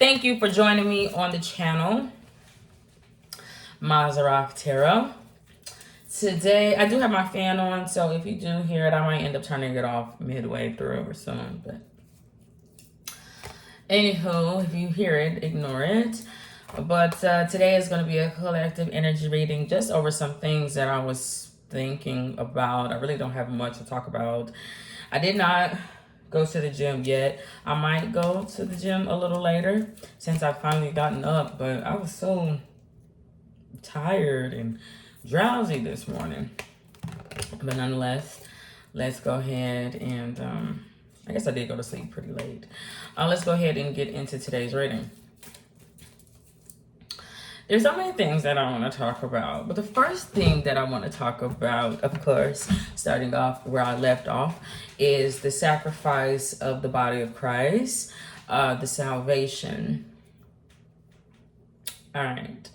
Thank you for joining me on the channel, Mazarak Tarot. Today, I do have my fan on, so if you do hear it, I might end up turning it off midway through or soon. But anywho, if you hear it, ignore it. But today is going to be a collective energy reading just over some things that I was thinking about. I really don't have much to talk about. I did not go to the gym yet. I might go to the gym a little later since I've finally gotten up, but I was so tired and drowsy this morning. But nonetheless, let's go ahead and I guess I did go to sleep pretty late. Let's go ahead and get into today's reading. There's so many things that I want to talk about, but the first thing that I want to talk about, of course, starting off where I left off, is the sacrifice of the body of Christ, the salvation. All right.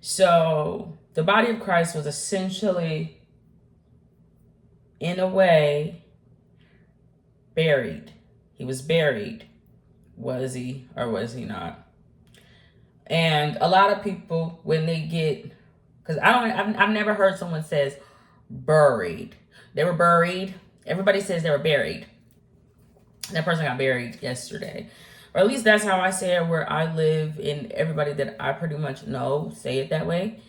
So the body of Christ was essentially, in a way, buried. He was buried. Was he or was he not? And a lot of people, when they get, because I've never heard someone says buried. They were buried. Everybody says they were buried. That person got buried yesterday. Or at least that's how I say it where I live, and everybody that I pretty much know say it that way.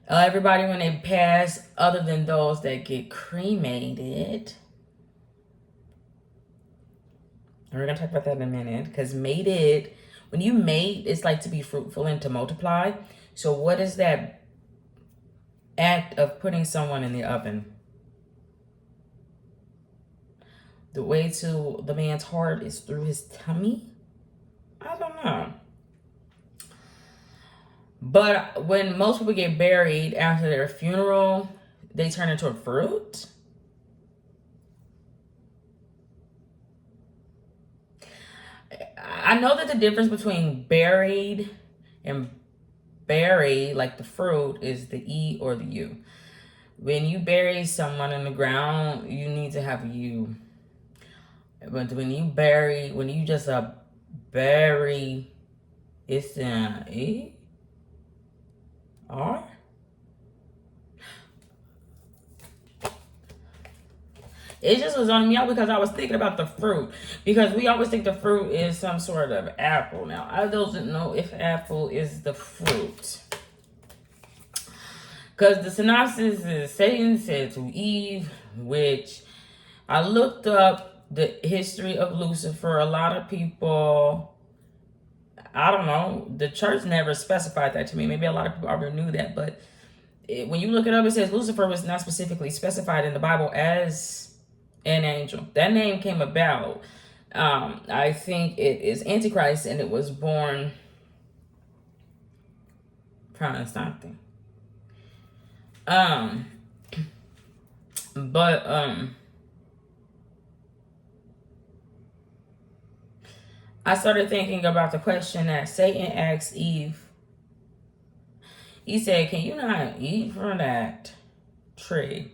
Everybody, when they pass, other than those that get cremated. And we're going to talk about that in a minute, because mated, when you mate, it's like to be fruitful and to multiply. So what is that act of putting someone in the oven? The way to the man's heart is through his tummy? I don't know. But when most people get buried after their funeral, they turn into a fruit. I know that the difference between buried and berry, like the fruit, is the E or the U. When you bury someone in the ground, you need to have a U. But when you just bury, it's an E? R? It just was on me out because I was thinking about the fruit. Because we always think the fruit is some sort of apple. Now, I don't know if apple is the fruit. Because the synopsis is Satan said to Eve, which I looked up the history of Lucifer. A lot of people, I don't know, the church never specified that to me. Maybe a lot of people already knew that. But when you look it up, it says Lucifer was not specifically specified in the Bible as an angel. That name came about. I think it is Antichrist, and it was born from something. But I started thinking about the question that Satan asked Eve. He said, "Can you not eat from that tree?"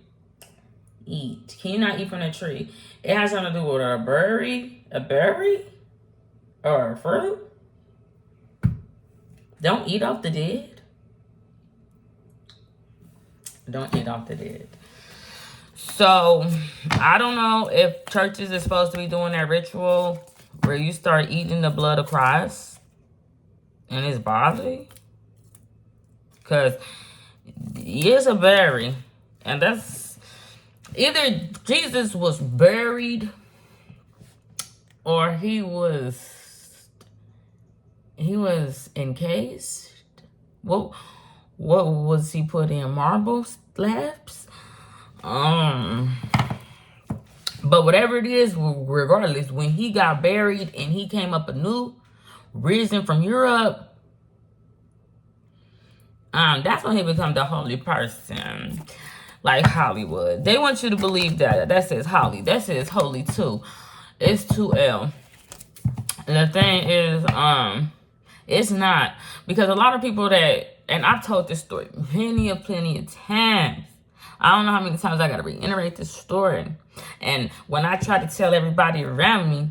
Eat. Can you not eat from the tree? It has something to do with a berry, or a fruit. Don't eat off the dead. Don't eat off the dead. So, I don't know if churches are supposed to be doing that ritual where you start eating the blood of Christ and his body. Because he is a berry, and that's either Jesus was buried or he was encased. What was he put in? Marble slabs? But whatever it is, regardless, when he got buried and he came up anew, risen from Europe, that's when he became the holy person. Like Hollywood. They want you to believe that. That says Holly. That says holy too. It's 2L. And the thing is, it's not. Because a lot of people that, and I've told this story plenty of times. I don't know how many times I got to reiterate this story. And when I try to tell everybody around me,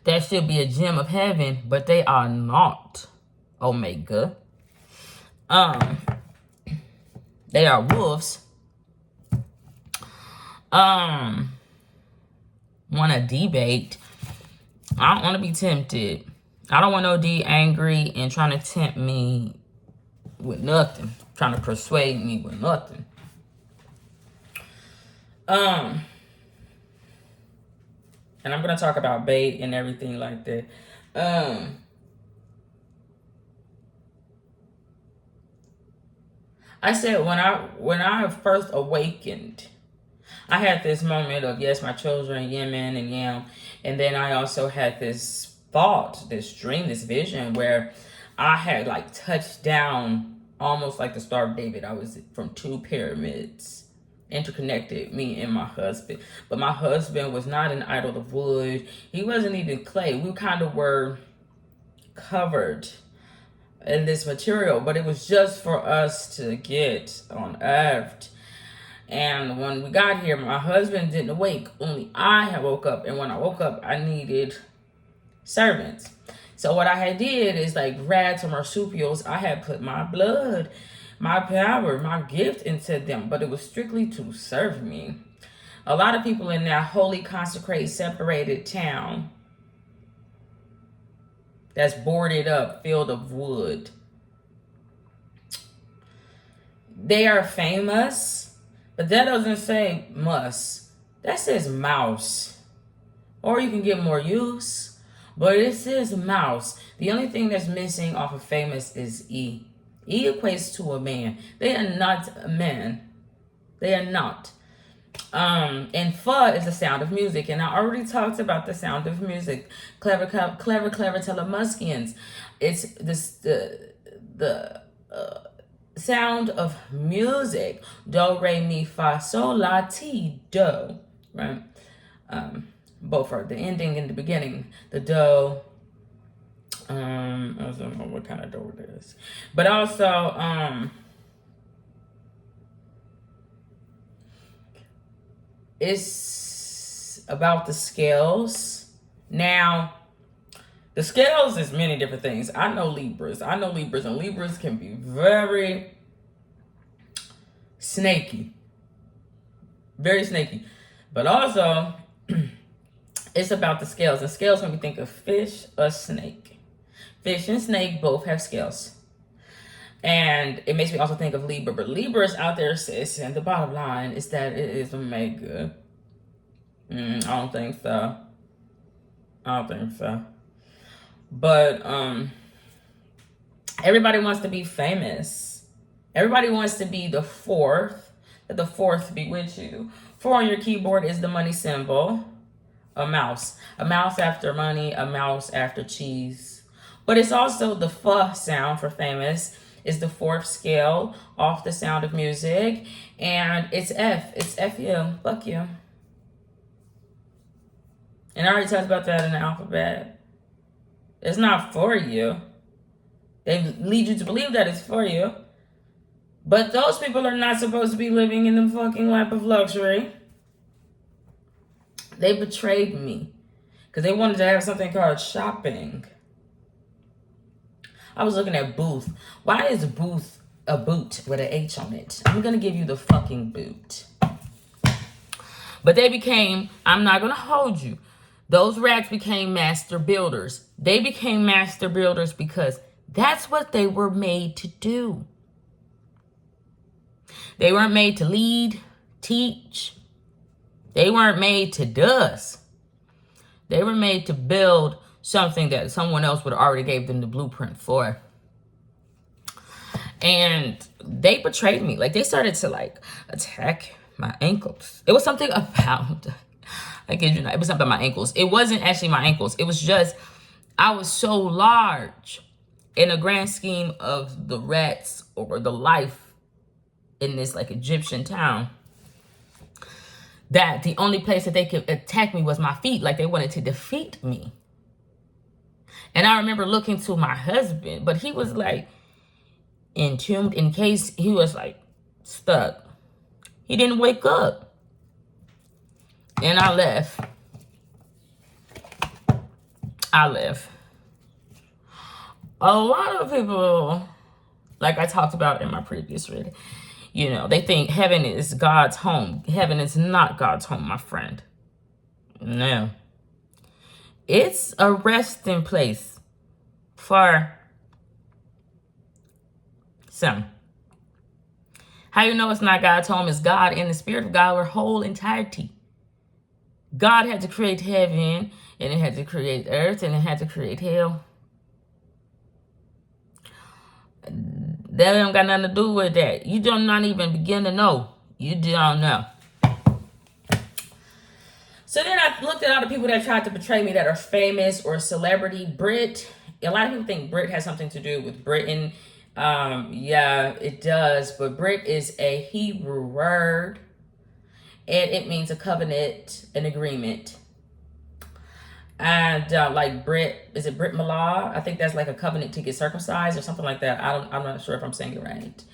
that should be a gem of heaven, but they are not. Omega. They are wolves. Want to debate. I don't want to be tempted. I don't want no D angry and trying to tempt me with nothing. Trying to persuade me with nothing. And I'm going to talk about bait and everything like that. I said when I first awakened, I had this moment of, yes, my children, Yemen and Yam. And then I also had this thought, this dream, this vision where I had like touched down almost like the Star of David. I was from 2 pyramids interconnected, me and my husband. But my husband was not an idol of wood. He wasn't even clay. We kind of were covered in this material, but it was just for us to get unearthed. And when we got here, my husband didn't awake. Only I had woke up. And when I woke up, I needed servants. So what I had did is like rats or marsupials, I had put my blood, my power, my gift into them. But it was strictly to serve me. A lot of people in that holy, consecrated, separated town that's boarded up, filled of wood, they are famous. But that doesn't say must. That says mouse. Or you can get more use. But it says mouse. The only thing that's missing off of famous is E. E equates to a man. They are not men. They are not. And fa is the sound of music. And I already talked about the sound of music. Clever Telemuskians. It's this the sound of music. Do, re, mi, fa, sol, la, ti, do. Right? Both are the ending and the beginning. The do. I don't know what kind of do it is. But also, it's about the scales. Now, the scales is many different things. I know Libras, and Libras can be very snaky. Very snaky. But also, it's about the scales. And scales, when we think of fish or snake. Fish and snake both have scales. And it makes me also think of Libra. But Libra is out there, sis. And the bottom line is that it is Omega. I don't think so. But everybody wants to be famous. Everybody wants to be the fourth. Let the fourth be with you. 4 on your keyboard is the money symbol. A mouse. A mouse after money. A mouse after cheese. But it's also the fa sound for famous. Is the 4th scale off the sound of music. And it's F. It's F you. Fuck you. And I already talked about that in the alphabet. It's not for you. They lead you to believe that it's for you. But those people are not supposed to be living in the fucking lap of luxury. They betrayed me. Because they wanted to have something called shopping. I was looking at booth. Why is booth a boot with an H on it? I'm going to give you the fucking boot. But they became, I'm not going to hold you. Those rats became master builders. They became master builders because that's what they were made to do. They weren't made to lead, teach. They weren't made to dust. They were made to build something that someone else would have already gave them the blueprint for. And they betrayed me. Like, they started to, like, attack my ankles. It was something about, I kid you not, it was something about my ankles. It wasn't actually my ankles. It was just, I was so large in the grand scheme of the rats or the life in this, like, Egyptian town, that the only place that they could attack me was my feet. Like, they wanted to defeat me. And I remember looking to my husband, but he was like entombed in case he was like stuck. He didn't wake up. And I left. I live. A lot of people, like I talked about in my previous reading, you know, they think heaven is God's home. Heaven is not God's home, my friend. No. It's a resting place for some. How you know it's not God's home? Is God and the Spirit of God were whole entirety. God had to create heaven, and it had to create earth, and it had to create hell. That don't got nothing to do with that. You do not even begin to know. You don't know. So then I looked at all the people that tried to portray me that are famous or celebrity. Brit. A lot of people think Brit has something to do with Britain. Yeah, it does. But Brit is a Hebrew word. And it means a covenant, an agreement. And like Brit, is it Brit Milah? I think that's like a covenant to get circumcised or something like that. I'm not sure if I'm saying it right.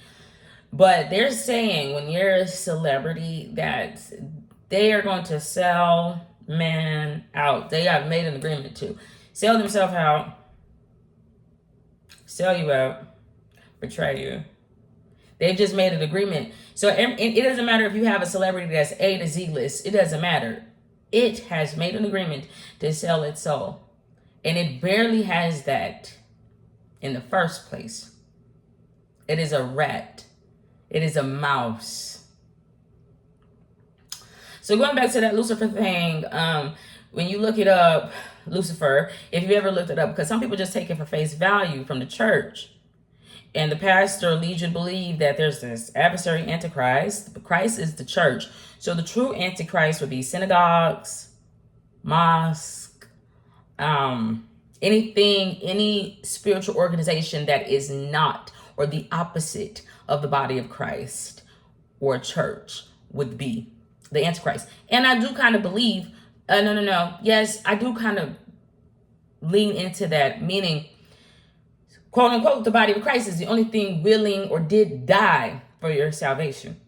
But they're saying when you're a celebrity that they are going to sell men out. They have made an agreement to sell themselves out, sell you out, betray you. They've just made an agreement. So it doesn't matter if you have a celebrity that's A to Z list. It doesn't matter. It has made an agreement to sell its soul. And it barely has that in the first place. It is a rat. It is a mouse. So going back to that Lucifer thing, when you look it up, Lucifer, if you ever looked it up, because some people just take it for face value from the church. And the pastor leads you to believe that there's this adversary antichrist. Christ is the church. So the true antichrist would be synagogues, mosque, anything, any spiritual organization that is not or the opposite of the body of Christ or church would be the antichrist. And I do kind of believe, yes, I do kind of lean into that, meaning, quote unquote, the body of Christ is the only thing willing or did die for your salvation.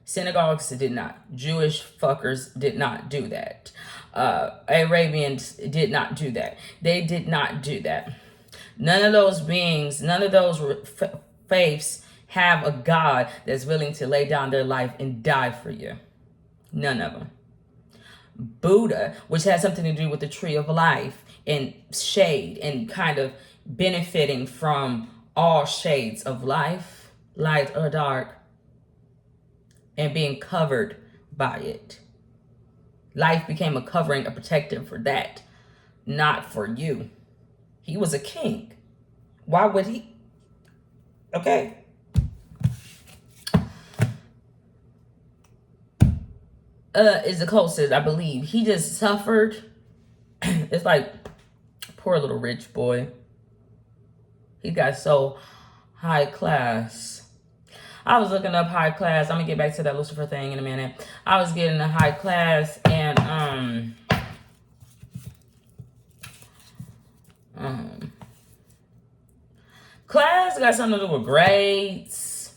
Synagogues did not. Jewish fuckers did not do that. Arabians did not do that. They did not do that. None of those beings, none of those faiths have a God that's willing to lay down their life and die for you. None of them. Buddha, which has something to do with the tree of life and shade and kind of benefiting from all shades of life, light or dark, and being covered by it. Life became a covering, a protector for that, not for you. He was a king. Why would he? Okay. Is the closest, I believe. He just suffered. It's like, poor little rich boy. He got so high class. I was looking up high class. I'm gonna get back to that Lucifer thing in a minute. I was getting a high class and class got something to do with grades,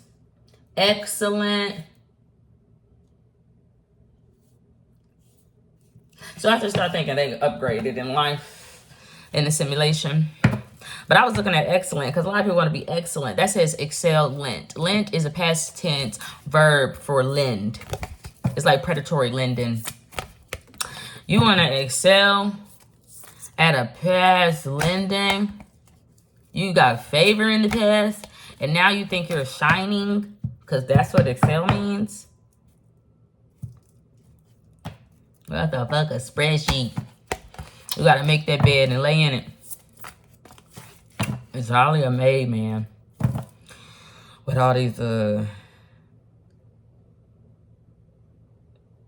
excellent. So I have to start thinking they upgraded in life, in the simulation. But I was looking at excellent because a lot of people want to be excellent. That says excel lent. Lent is a past tense verb for lend. It's like predatory lending. You want to excel at a past lending. You got favor in the past. And now you think you're shining because that's what excel means. What the fuck, a spreadsheet? You got to make that bed and lay in it. It's hardly a maid, man. With all these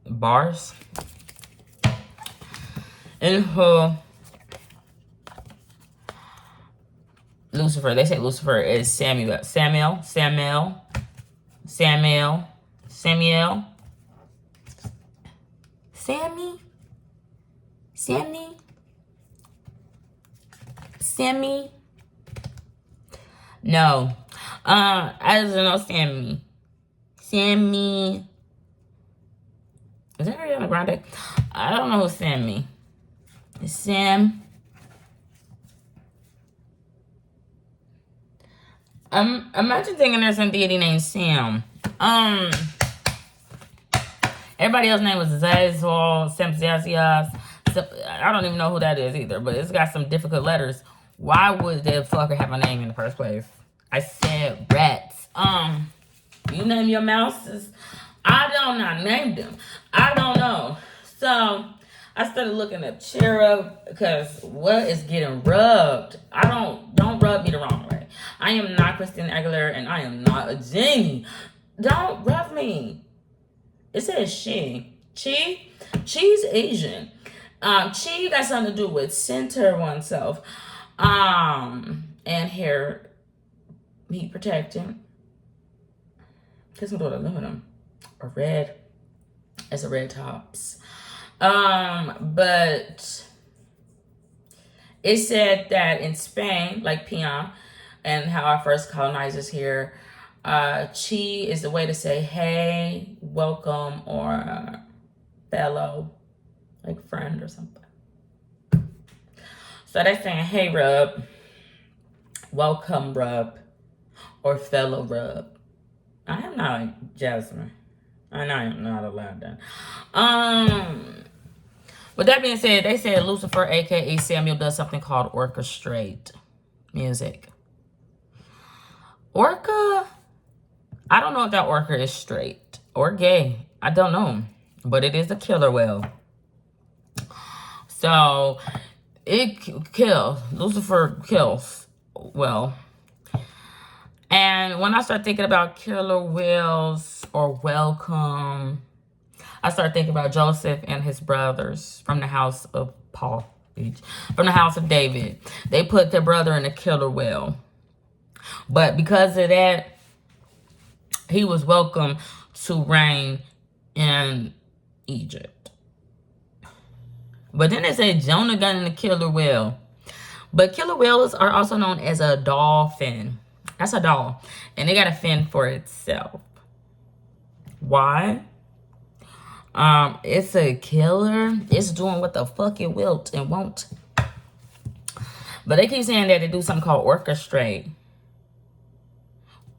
bars. And Lucifer, they say Lucifer is Samuel. Sammy? No. I don't know Sammy. Is that Ariana Grande? I don't know who Sammy. Sam. Imagine thinking there's some deity named Sam. Everybody else's name was Zazol, Samziazias. I don't even know who that is either, but it's got some difficult letters. Why would that fucker have a name in the first place? I said rats. You name your mouses? I don't know. I named them. I don't know. So I started looking up cherub because what is getting rubbed? Don't rub me the wrong way. I am not Christina Aguilera and I am not a genie. Don't rub me. It says she. She's Asian. Chi got something to do with center oneself. And hair heat protecting. Because I'm doing aluminum. Or red. It's a red tops. But it said that in Spain, like Pion, and how our first colonizers here, chi is the way to say hey, welcome, or fellow, like friend or something. So they're saying hey rub, welcome rub, or fellow rub. I am not like Jasmine. And I am not allowed that. With that being said, they said Lucifer, aka Samuel, does something called orchestrate music. Orca, I don't know if that orca is straight or gay. I don't know. But it is a killer whale. So it kills. Lucifer kills well. And when I start thinking about killer whales or welcome, I start thinking about Joseph and his brothers from the house of Paul, from the house of David. They put their brother in a killer whale. But because of that, he was welcome to reign in Egypt. But then they say Jonah got in a killer whale. But killer whales are also known as a dolphin. That's a doll. And they got a fin for itself. Why? It's a killer. It's doing what the fuck it wilt and won't. But they keep saying that they do something called orchestrate.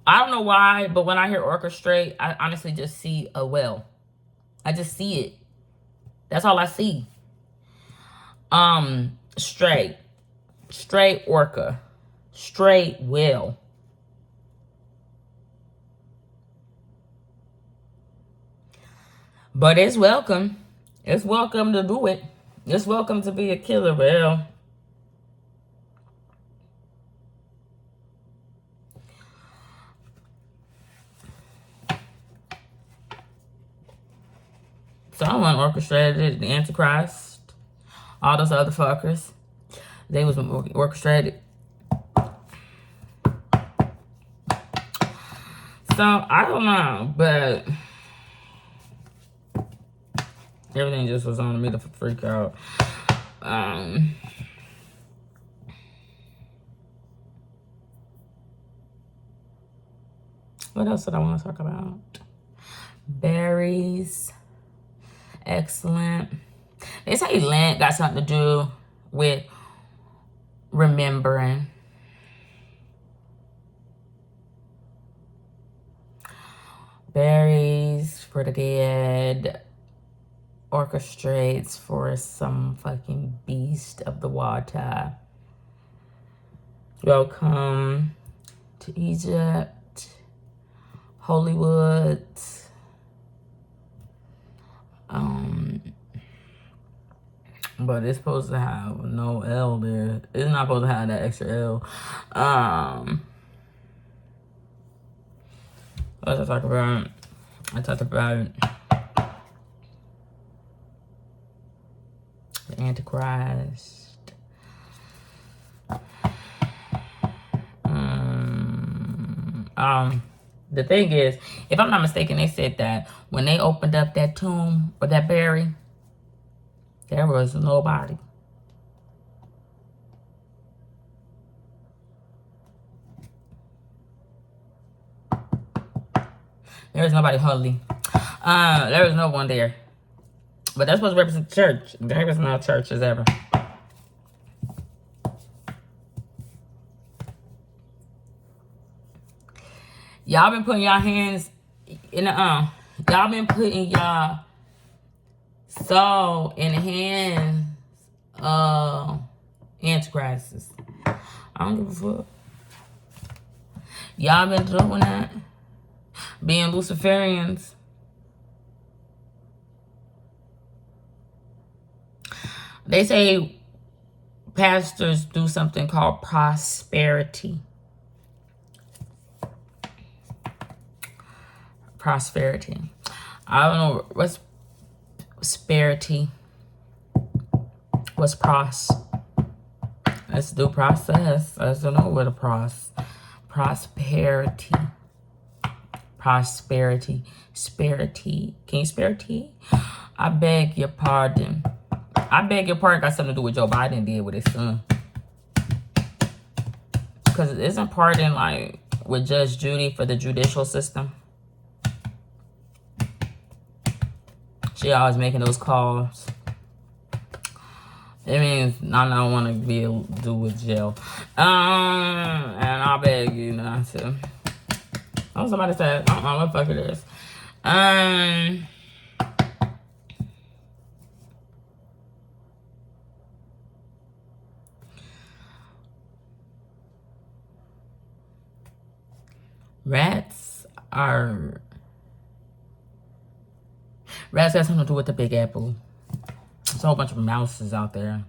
I don't know why, but when I hear orchestrate, I honestly just see a whale. I just see it. That's all I see. Straight orca. Straight whale. But it's welcome. It's welcome to do it. It's welcome to be a killer whale. Someone orchestrated the Antichrist. All those other fuckers. They was orchestrated. So, I don't know, but everything just was on me to freak out. What else did I want to talk about? Berries. Excellent. They say Lent got something to do with remembering. Berries for the dead. Orchestrates for some fucking beast of the water. Welcome to Egypt. Hollywood. But it's supposed to have no L there. It's not supposed to have that extra L. What did I talk about? I talked about the Antichrist. The thing is, if I'm not mistaken, they said that when they opened up that tomb or that berry, there was nobody. There was nobody holy. There was no one there. But that's supposed to represent the church. There was no churches ever. Y'all been putting y'all hands in the y'all been putting y'all soul in the hands of antichrists. I don't give a fuck. Y'all been doing that. Being Luciferians. They say pastors do something called prosperity. Prosperity. I don't know what's prosperity. What's pros? Let's do process. I don't know what a prosperity. Prosperity. Sparity. Can you spare tea? I beg your pardon. I beg your pardon got something to do with Joe Biden did with his son. Because isn't pardon like with Judge Judy for the judicial system? She always making those calls. It means I don't want to be able to do with jail. And I beg you not to. Oh, somebody said, I don't know what the fuck it is. Rats have something to do with the Big Apple. There's a whole bunch of mouses out there.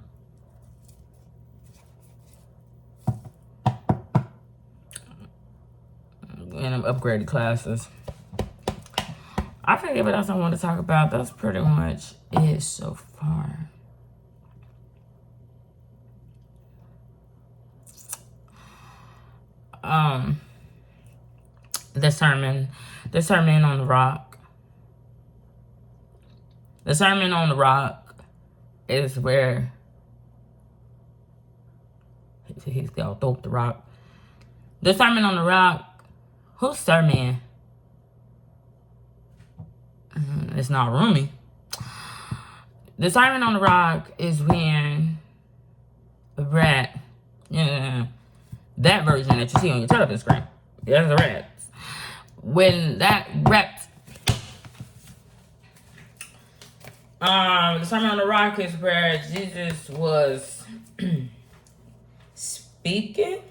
In upgraded classes. I forget what else I want to talk about. That's pretty much it so far. The sermon on the rock. The Sermon on the Rock is where he's gonna throw the rock. The Sermon on the Rock. Who's sermon? It's not Rumi. The Sermon on the Rock is when a rat, that version that you see on your television screen. There's the rats. When that rat, the Sermon on the Rock is where Jesus was speaking.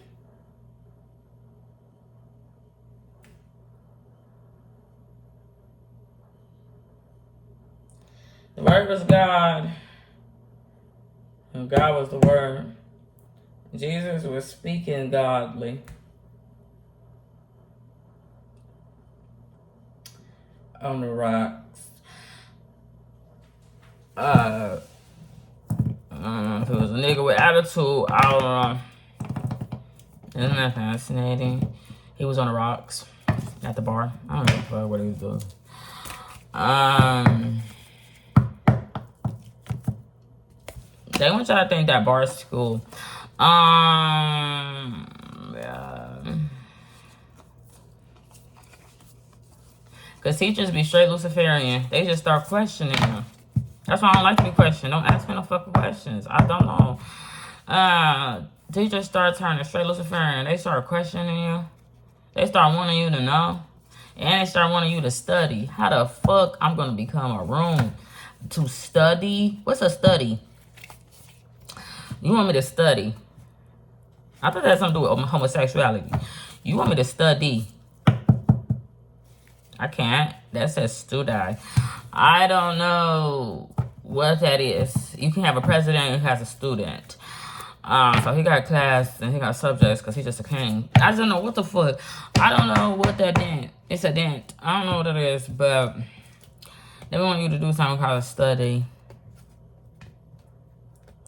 The Word was God, and God was the Word. Jesus was speaking godly. On the rocks. If it was a nigga with attitude, I don't know. Isn't that fascinating? He was on the rocks at the bar. I don't know what he was doing. They want y'all to think that bar school. Yeah. Because teachers be straight Luciferian. They just start questioning them. That's why I don't like to be questioned. Don't ask me no fucking questions. I don't know. Teachers start turning straight Luciferian. They start questioning you. They start wanting you to know. And they start wanting you to study. How the fuck I'm going to become a room to study? What's a study? You want me to study? I thought that had something to do with homosexuality. You want me to study? I can't. That says studi. I don't know what that is. You can have a president who has a student. So he got class and he got subjects because he's just a king. I don't know what the fuck. I don't know what that dent. It's a dent. I don't know what it is, but they want you to do something called a study.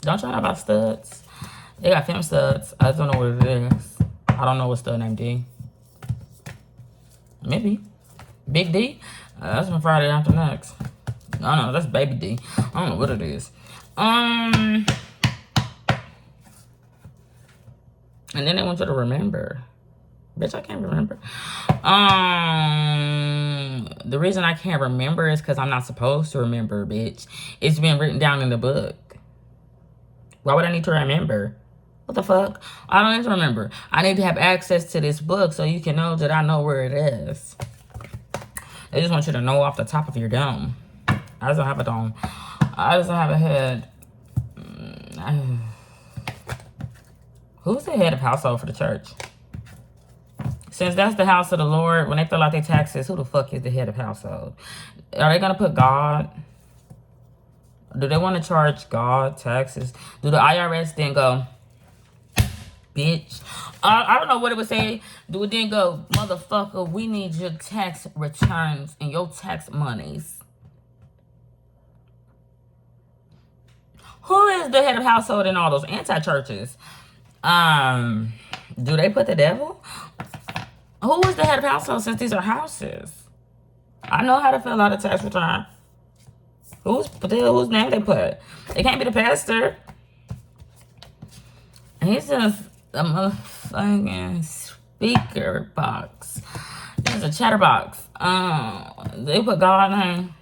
Don't you know about studs? They got fem studs. I don't know what it is. I don't know what stud named D. Maybe. Big D? That's from Friday After Next. No, that's Baby D. I don't know what it is. And then they want you to remember. Bitch, I can't remember. The reason I can't remember is because I'm not supposed to remember, bitch. It's been written down in the book. Why would I need to remember? What the fuck? I don't even remember. I need to have access to this book so you can know that I know where it is. They just want you to know off the top of your dome. I just don't have a dome. I just don't have a head. Who's the head of household for the church? Since that's the house of the Lord, when they fill out their taxes, who the fuck is the head of household? Are they going to put God? Do they want to charge God taxes? Do the IRS then go, bitch? I don't know what it would say. Do it then go, motherfucker, we need your tax returns and your tax monies. Who is the head of household in all those anti-churches? Do they put the devil? Who is the head of household since these are houses? I know how to fill out a tax return. Whose name they put? It can't be the pastor. He's just a motherfucking speaker box. It's a chatterbox. They put God's name.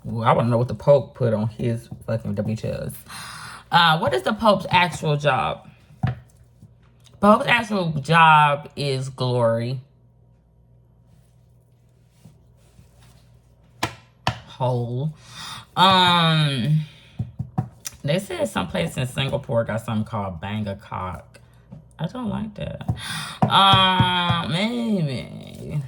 Ooh, I want to know what the Pope put on his fucking WTS. What is the Pope's actual job? Pope's actual job is glory. Hole. They said someplace in Singapore got something called Bangkok. I don't like that. Maybe.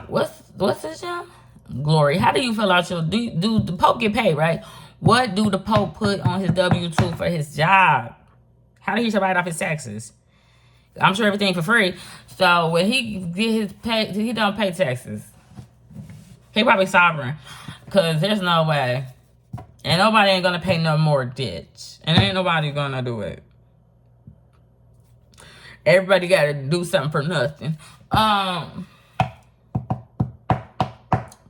What's this job? Glory. How do you fill out your do the Pope get paid, right? What do the Pope put on his W-2 for his job? How do he write off his taxes? I'm sure everything for free. So when he get his pay, he don't pay taxes. He probably sovereign. Cause there's no way. And nobody ain't gonna pay no mortgage. And ain't nobody gonna do it. Everybody gotta do something for nothing.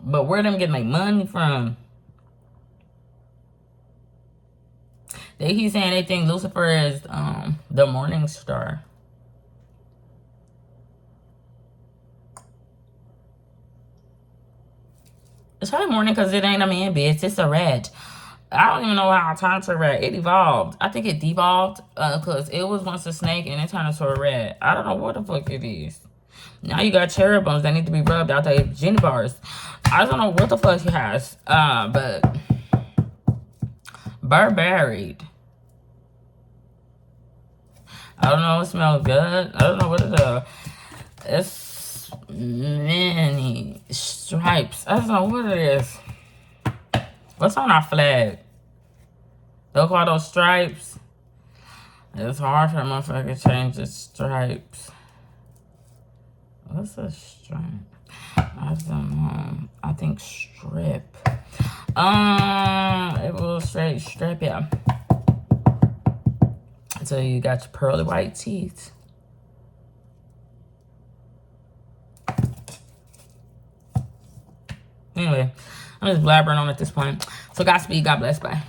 But where them getting their money from? They keep saying they think Lucifer is the morning star. It's probably morning because it ain't a man, bitch. It's a rat. I don't even know how I turned to a rat. It evolved. I think it devolved because it was once a snake and it turned into a rat. I don't know what the fuck it is. Now you got cherubims that need to be rubbed out their genie bars. I don't know what the fuck he has. But bird buried. I don't know. It smells good. I don't know what it is. It's many stripes. I don't know what it is. What's on our flag? They'll call those stripes. It's hard for a motherfucker to change the stripes. What's a stripe? I don't know. I think strip. It was straight strip, yeah. So you got your pearly white teeth. Anyway, I'm just blabbering on at this point. So Godspeed, God bless, bye.